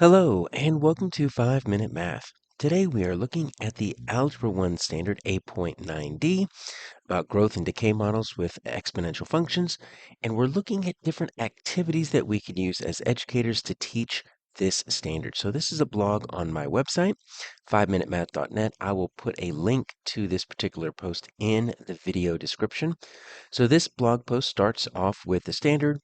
Hello, and welcome to 5-Minute Math. Today we are looking at the Algebra 1 standard A.9D about growth and decay models with exponential functions, and we're looking at different activities that we can use as educators to teach this standard. So this is a blog on my website, 5minutemath.net. I will put a link to this particular post in the video description. So this blog post starts off with the standard,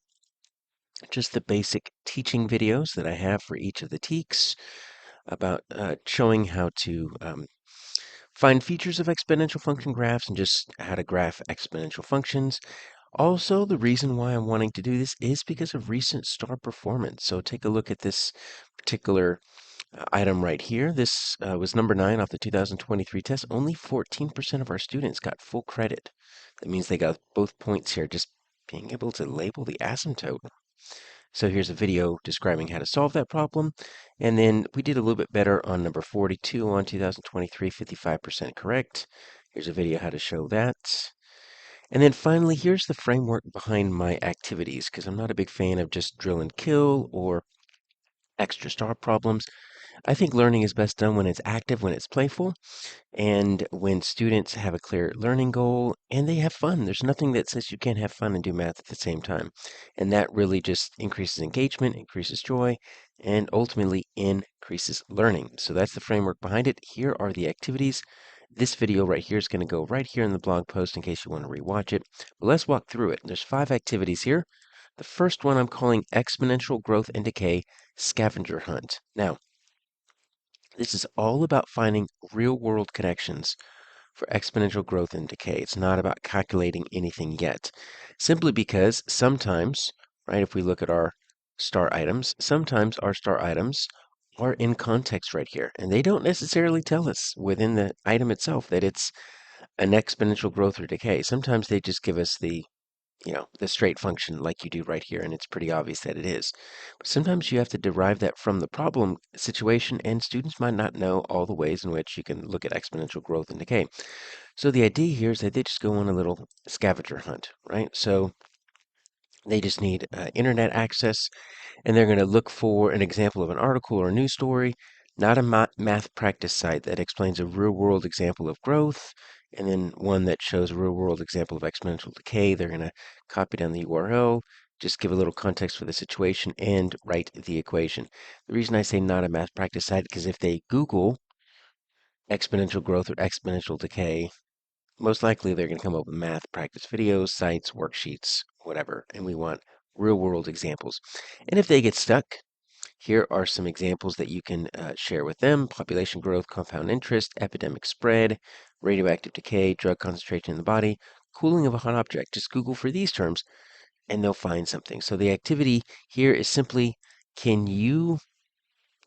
just the basic teaching videos that I have for each of the TEKS about showing how to find features of exponential function graphs and just how to graph exponential functions. Also, the reason why I'm wanting to do this is because of recent star performance. So take a look at this particular item right here. This was number 9 off the 2023 test. Only 14% of our students got full credit. That means they got both points here, just being able to label the asymptote. So here's a video describing how to solve that problem. And then we did a little bit better on number 42 on 2023, 55% correct. Here's a video how to show that. And then finally, here's the framework behind my activities, because I'm not a big fan of just drill and kill or extra star problems. I think learning is best done when it's active, when it's playful, and when students have a clear learning goal and they have fun. There's nothing that says you can't have fun and do math at the same time. And that really just increases engagement, increases joy, and ultimately increases learning. So that's the framework behind it. Here are the activities. This video right here is going to go right here in the blog post in case you want to rewatch it. But let's walk through it. There's 5 activities here. The first one I'm calling exponential growth and decay scavenger hunt. Now, this is all about finding real-world connections for exponential growth and decay. It's not about calculating anything yet, simply because sometimes, right, if we look at our star items, sometimes our star items are in context right here, and they don't necessarily tell us within the item itself that it's an exponential growth or decay. Sometimes they just give us the straight function like you do right here, and it's pretty obvious that it is. But sometimes you have to derive that from the problem situation, and students might not know all the ways in which you can look at exponential growth and decay. So the idea here is that they just go on a little scavenger hunt, right? So they just need internet access, and they're going to look for an example of an article or a news story, not a math practice site that explains a real-world example of growth, and then one that shows a real-world example of exponential decay. They're going to copy down the URL, just give a little context for the situation, and write the equation. The reason I say not a math practice site, because if they Google exponential growth or exponential decay, most likely they're going to come up with math practice videos, sites, worksheets, whatever, and we want real-world examples. And if they get stuck, here are some examples that you can share with them: population growth, compound interest, epidemic spread, radioactive decay, drug concentration in the body, cooling of a hot object. Just Google for these terms and they'll find something. So the activity here is simply, can you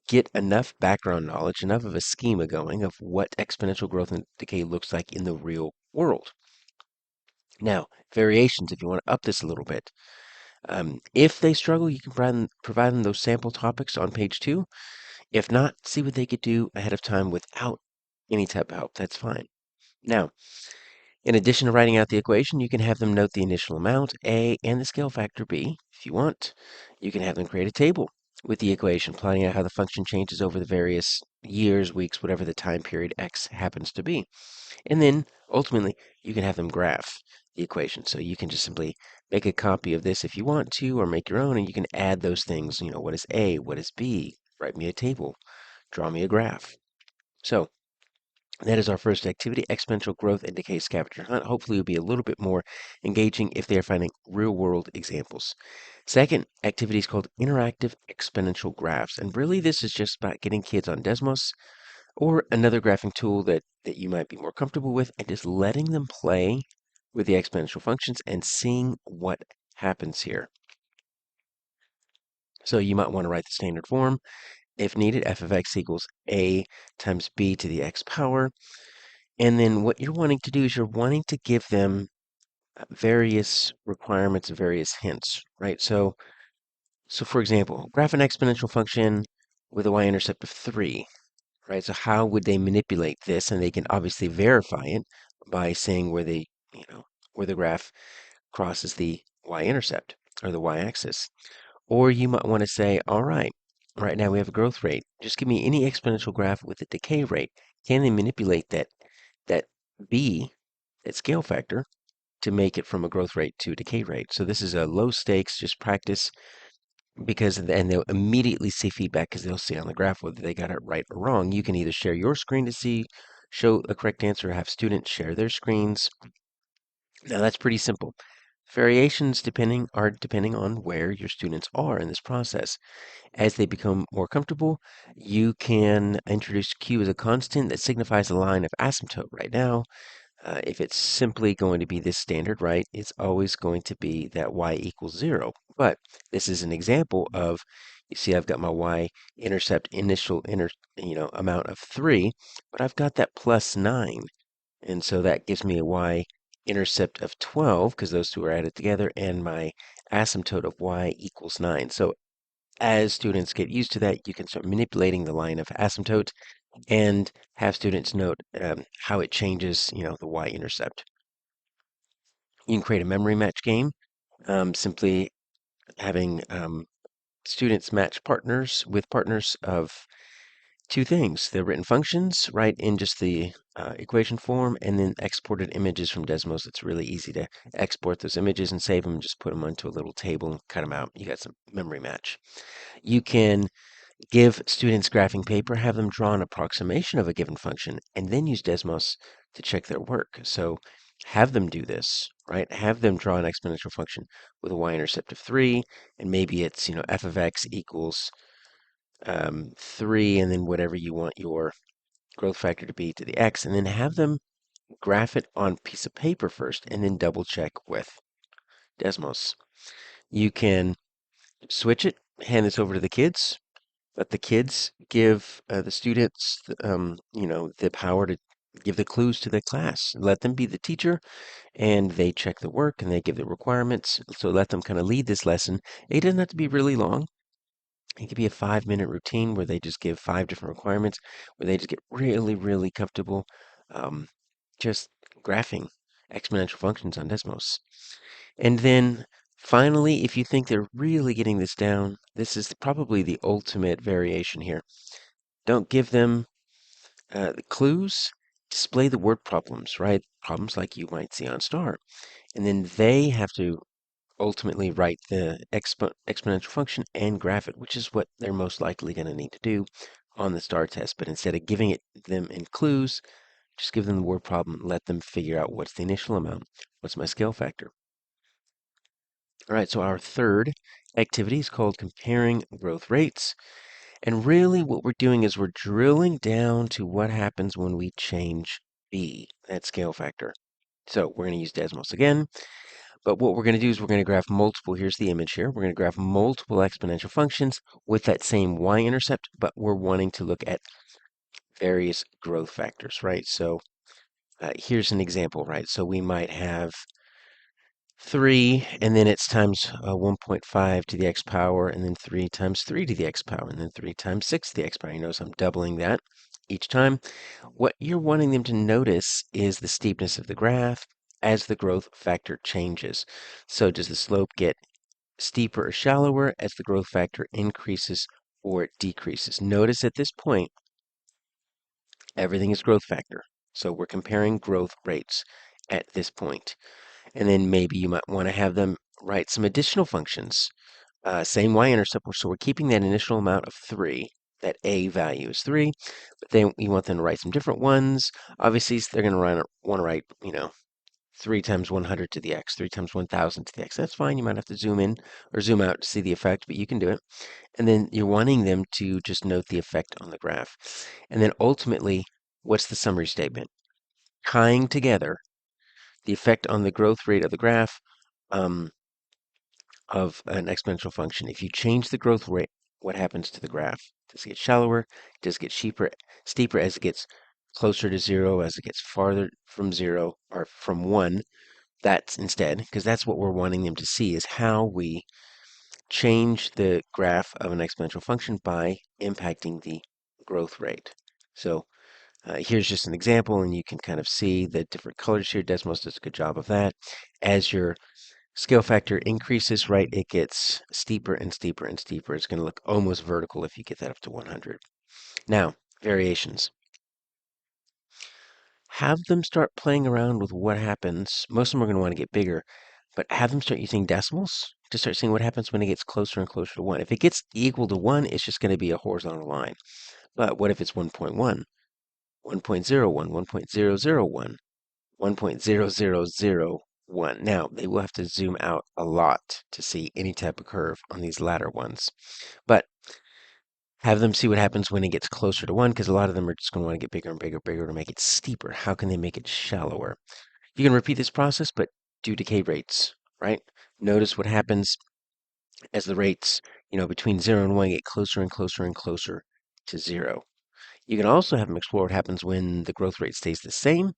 get enough background knowledge, enough of a schema going of what exponential growth and decay looks like in the real world? Now, variations, if you want to up this a little bit. If they struggle, you can provide them those sample topics on page 2. If not, see what they could do ahead of time without any type of help. That's fine. Now, in addition to writing out the equation, you can have them note the initial amount, A, and the scale factor, B, if you want. You can have them create a table with the equation, plotting out how the function changes over the various years, weeks, whatever the time period X happens to be. And then, ultimately, you can have them graph the equation. So you can just simply make a copy of this if you want to, or make your own, and you can add those things. What is A? What is B? Write me a table. Draw me a graph. So that is our first activity, exponential growth and decay scavenger hunt. Hopefully, it will be a little bit more engaging if they are finding real-world examples. Second activity is called interactive exponential graphs. And really, this is just about getting kids on Desmos or another graphing tool that you might be more comfortable with, and just letting them play with the exponential functions and seeing what happens here. So you might want to write the standard form. If needed, f of x equals a times b to the x power. And then what you're wanting to do is you're wanting to give them various requirements, various hints, right? So for example, graph an exponential function with a y-intercept of 3, right? So how would they manipulate this? And they can obviously verify it by saying where the graph crosses the y-intercept or the y-axis. Or you might want to say, all right, Right now we have a growth rate. Just give me any exponential graph with a decay rate. Can they manipulate that b, that scale factor, to make it from a growth rate to a decay rate? So this is a low stakes, just practice, because and they'll immediately see feedback because they'll see on the graph whether they got it right or wrong. You can either share your screen to show a correct answer, or have students share their screens. Now that's pretty simple. Variations depending on where your students are in this process. As they become more comfortable, you can introduce q as a constant that signifies a line of asymptote. Right now, if it's simply going to be this standard, right, it's always going to be that y equals 0. But this is an example of, you see I've got my y-intercept initial amount of 3, but I've got that plus 9. And so that gives me a y-intercept of 12, because those two are added together, and my asymptote of y equals 9. So as students get used to that, you can start manipulating the line of asymptote and have students note how it changes, the y-intercept. You can create a memory match game, simply having students match partners with partners of two things: the written functions, right, in just the equation form, and then exported images from Desmos. It's really easy to export those images and save them, and just put them onto a little table and cut them out. You got some memory match. You can give students graphing paper, have them draw an approximation of a given function, and then use Desmos to check their work. So have them do this, right? Have them draw an exponential function with a y-intercept of 3, and maybe it's, f of x equals 3, and then whatever you want your growth factor to be to the x, and then have them graph it on a piece of paper first, and then double check with Desmos. You can switch it, hand this over to the kids, let the kids give the students, the power to give the clues to the class. Let them be the teacher, and they check the work and they give the requirements. So let them kind of lead this lesson. It doesn't have to be really long. It could be a 5-minute routine where they just give 5 different requirements, where they just get really, really comfortable um, just graphing exponential functions on Desmos. And then finally, if you think they're really getting this down, this is probably the ultimate variation here. Don't give them the clues. Display the word problems, right? Problems like you might see on STAR. And then they have to ultimately write the exponential function and graph it, which is what they're most likely going to need to do on the STAR test. But instead of giving it them in clues, just give them the word problem, let them figure out what's the initial amount, what's my scale factor. All right, so our third activity is called comparing growth rates. And really what we're doing is we're drilling down to what happens when we change b, that scale factor. So we're going to use Desmos again, but what we're going to do is we're going to graph multiple, here's the image here, we're going to graph multiple exponential functions with that same y-intercept, but we're wanting to look at various growth factors, right? So here's an example, right? So we might have 3, and then it's times 1.5 to the x power, and then 3 times 3 to the x power, and then 3 times 6 to the x power. You notice I'm doubling that each time. What you're wanting them to notice is the steepness of the graph as the growth factor changes. So does the slope get steeper or shallower as the growth factor increases or decreases? Notice at this point, everything is growth factor. So we're comparing growth rates at this point. And then maybe you might want to have them write some additional functions. Same y-intercept, so we're keeping that initial amount of 3. That a value is 3, but then you want them to write some different ones. Obviously, they're going to want to write, 3 times 100 to the x, 3 times 1,000 to the x. That's fine. You might have to zoom in or zoom out to see the effect, but you can do it. And then you're wanting them to just note the effect on the graph. And then ultimately, what's the summary statement? Tying together the effect on the growth rate of the graph um, of an exponential function. If you change the growth rate, what happens to the graph? Does it get shallower? Does it get steeper as it gets closer to 0, as it gets farther from 0 or from 1? That's instead, because that's what we're wanting them to see, is how we change the graph of an exponential function by impacting the growth rate. So here's just an example, and you can kind of see the different colors here. Desmos does a good job of that. As you're scale factor increases, right, it gets steeper and steeper and steeper. It's going to look almost vertical if you get that up to 100. Now, variations. Have them start playing around with what happens. Most of them are going to want to get bigger, but have them start using decimals to start seeing what happens when it gets closer and closer to 1. If it gets equal to 1, it's just going to be a horizontal line. But what if it's 1.1, 1.01, 1.001, 1.0001? Now, they will have to zoom out a lot to see any type of curve on these latter ones. But have them see what happens when it gets closer to 1, because a lot of them are just going to want to get bigger and bigger and bigger to make it steeper. How can they make it shallower? You can repeat this process, but do decay rates, right? Notice what happens as the rates, between 0 and 1 get closer and closer and closer to 0. You can also have them explore what happens when the growth rate stays the same,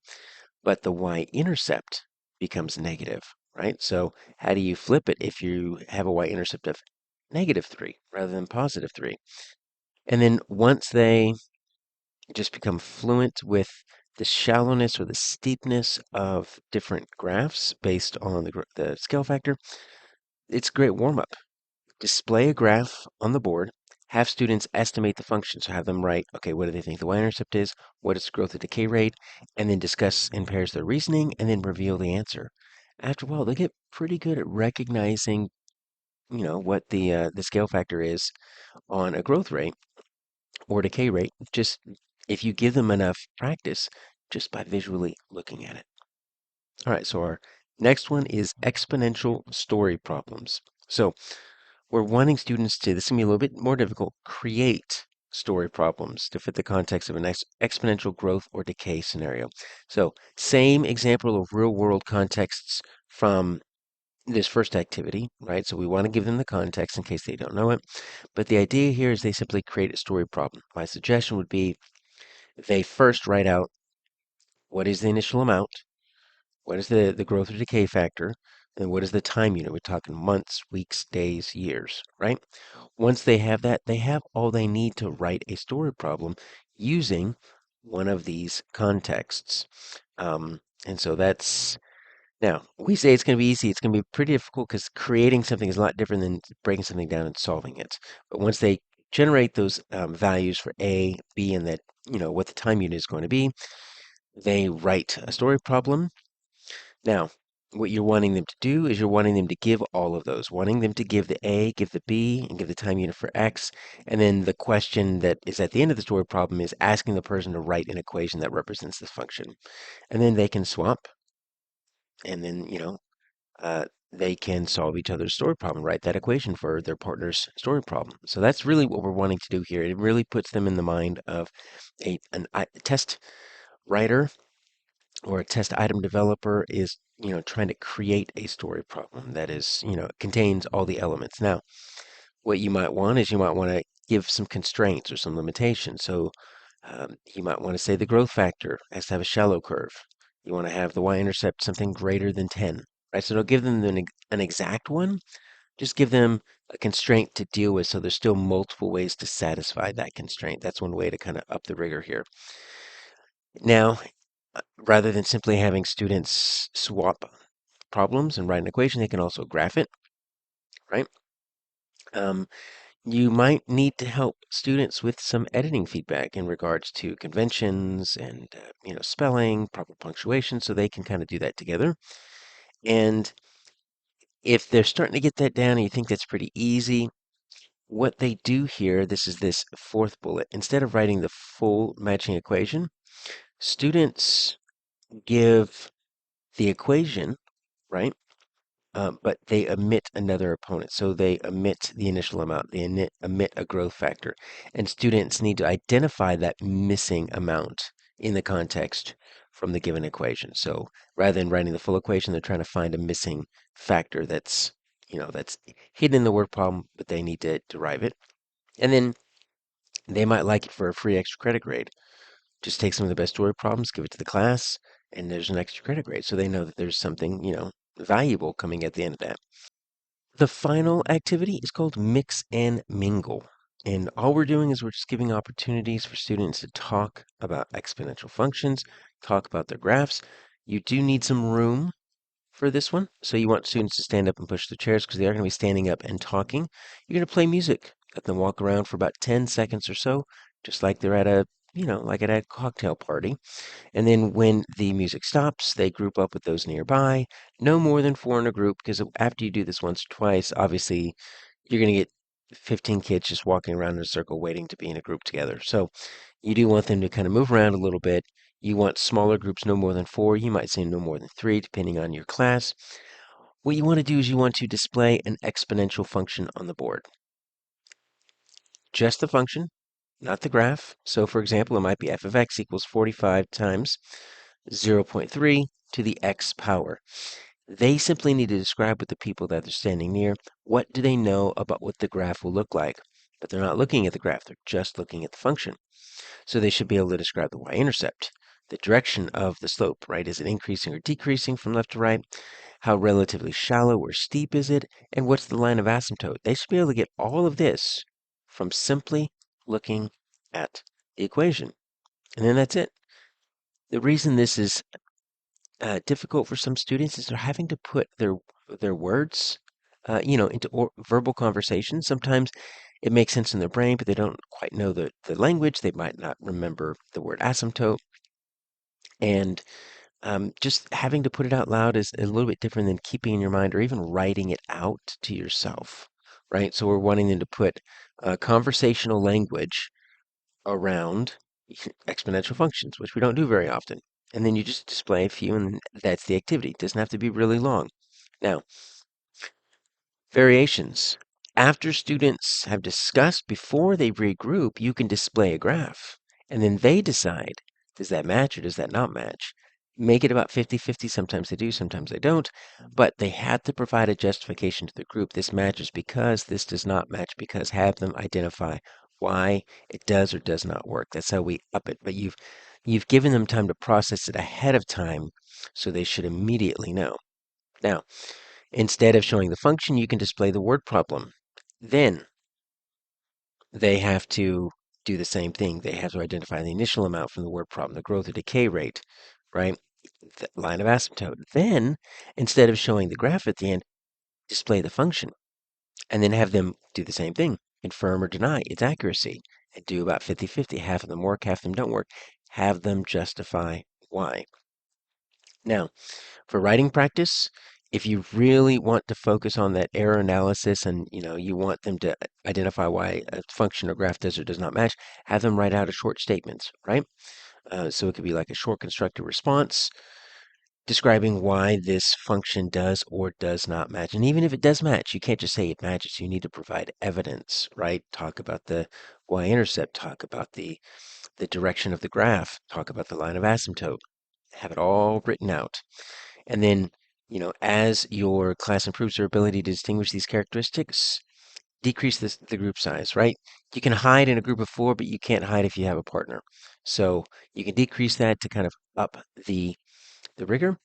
but the y-intercept becomes negative, right? So how do you flip it if you have a y-intercept of -3 rather than +3? And then once they just become fluent with the shallowness or the steepness of different graphs based on the scale factor, it's a great warm-up. Display a graph on the board, have students estimate the function. So have them write, okay, what do they think the y-intercept is? What is the growth and decay rate? And then discuss in pairs their reasoning and then reveal the answer. After a while, they get pretty good at recognizing, what the scale factor is on a growth rate or decay rate, just if you give them enough practice just by visually looking at it. All right, so our next one is exponential story problems. So we're wanting students to, this is going to be a little bit more difficult, create story problems to fit the context of an exponential growth or decay scenario. So same example of real world contexts from this first activity, right? So we want to give them the context in case they don't know it. But the idea here is they simply create a story problem. My suggestion would be they first write out what is the initial amount, what is the growth or decay factor, and what is the time unit. We're talking months, weeks, days, years, right? Once they have that, they have all they need to write a story problem using one of these contexts. And so that's, now, we say it's going to be easy. It's going to be pretty difficult because creating something is a lot different than breaking something down and solving it. But once they generate those values for A, B, and that, what the time unit is going to be, they write a story problem. Now, what you're wanting them to do is you're wanting them to give all of those, wanting them to give the A, give the B, and give the time unit for X. And then the question that is at the end of the story problem is asking the person to write an equation that represents this function. And then they can swap. And then, they can solve each other's story problem, write that equation for their partner's story problem. So that's really what we're wanting to do here. It really puts them in the mind of a test writer or a test item developer is, trying to create a story problem that is, contains all the elements. Now, what you might want is you might want to give some constraints or some limitations. So you might want to say the growth factor has to have a shallow curve. You want to have the y-intercept something greater than 10, right? So don't give them an exact one. Just give them a constraint to deal with. So there's still multiple ways to satisfy that constraint. That's one way to kind of up the rigor here. Now, rather than simply having students swap problems and write an equation, they can also graph it, right? You might need to help students with some editing feedback in regards to conventions and spelling, proper punctuation, so they can kind of do that together. And if they're starting to get that down and you think that's pretty easy, what they do here, this is this fourth bullet. Instead of writing the full matching equation, students give the equation, right? But they omit another opponent. So they omit the initial amount, they omit a growth factor. And students need to identify that missing amount in the context from the given equation. So rather than writing the full equation, they're trying to find a missing factor that's, that's hidden in the word problem, but they need to derive it. And then they might like it for a free extra credit grade. Just take some of the best story problems, give it to the class, and there's an extra credit grade. So they know that there's something, valuable coming at the end of that. The final activity is called Mix and Mingle. And all we're doing is we're just giving opportunities for students to talk about exponential functions, talk about their graphs. You do need some room for this one. So you want students to stand up and push their chairs because they are going to be standing up and talking. You're going to play music. Let them walk around for about 10 seconds or so, just like they're at a, like at a cocktail party. And then when the music stops, they group up with those nearby. No more than 4 in a group because after you do this once or twice, obviously you're going to get 15 kids just walking around in a circle waiting to be in a group together. So you do want them to kind of move around a little bit. You want smaller groups, no more than 4. You might say no more than 3, depending on your class. What you want to do is you want to display an exponential function on the board. Just the function, not the graph. So for example, it might be f of x equals 45 times 0.3 to the x power. They simply need to describe with the people that they're standing near, what do they know about what the graph will look like. But they're not looking at the graph, they're just looking at the function. So they should be able to describe the y-intercept, the direction of the slope, right? Is it increasing or decreasing from left to right? How relatively shallow or steep is it? And what's the line of asymptote? They should be able to get all of this from simply looking at the equation. And then that's it. The reason this is difficult for some students is they're having to put their words, into verbal conversation. Sometimes it makes sense in their brain, but they don't quite know the language. They might not remember the word asymptote, and just having to put it out loud is a little bit different than keeping in your mind or even writing it out to yourself, right? So we're wanting them to put conversational language around exponential functions, which we don't do very often. And then you just display a few, and that's the activity. It doesn't have to be really long. Now, variations. After students have discussed before they regroup, you can display a graph. And then they decide, does that match or does that not match? Make it about 50-50. Sometimes they do, sometimes they don't. But they have to provide a justification to the group. This matches because, this does not match because. Have them identify why it does or does not work. That's how we up it. But you've given them time to process it ahead of time, so they should immediately know. Now, instead of showing the function, you can display the word problem. Then they have to do the same thing. They have to identify the initial amount from the word problem, the growth or decay rate, right? The line of asymptote. Then, instead of showing the graph at the end, display the function. And then have them do the same thing. Confirm or deny its accuracy. And do about 50-50. Half of them work, half of them don't work. Have them justify why. Now, for writing practice, if you really want to focus on that error analysis and you want them to identify why a function or graph does or does not match, have them write out a short statement, right? So it could be like a short constructed response describing why this function does or does not match. And even if it does match, you can't just say it matches. You need to provide evidence, right? Talk about the y-intercept, talk about the direction of the graph, talk about the line of asymptote. Have it all written out. And then, as your class improves their ability to distinguish these characteristics, decrease the group size, right? You can hide in a group of 4, but you can't hide if you have a partner. So you can decrease that to kind of up the rigor.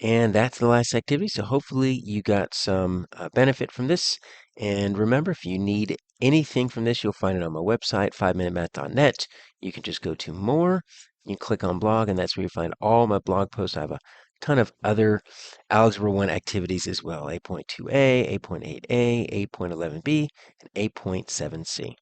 And that's the last activity. So hopefully you got some benefit from this. And remember, if you need anything from this, you'll find it on my website, 5minutemath.net. You can just go to more. You can click on blog, and that's where you find all my blog posts. I have a ton of other Algebra 1 activities as well, 8.2a, 8.8a, 8.11b, and 8.7c.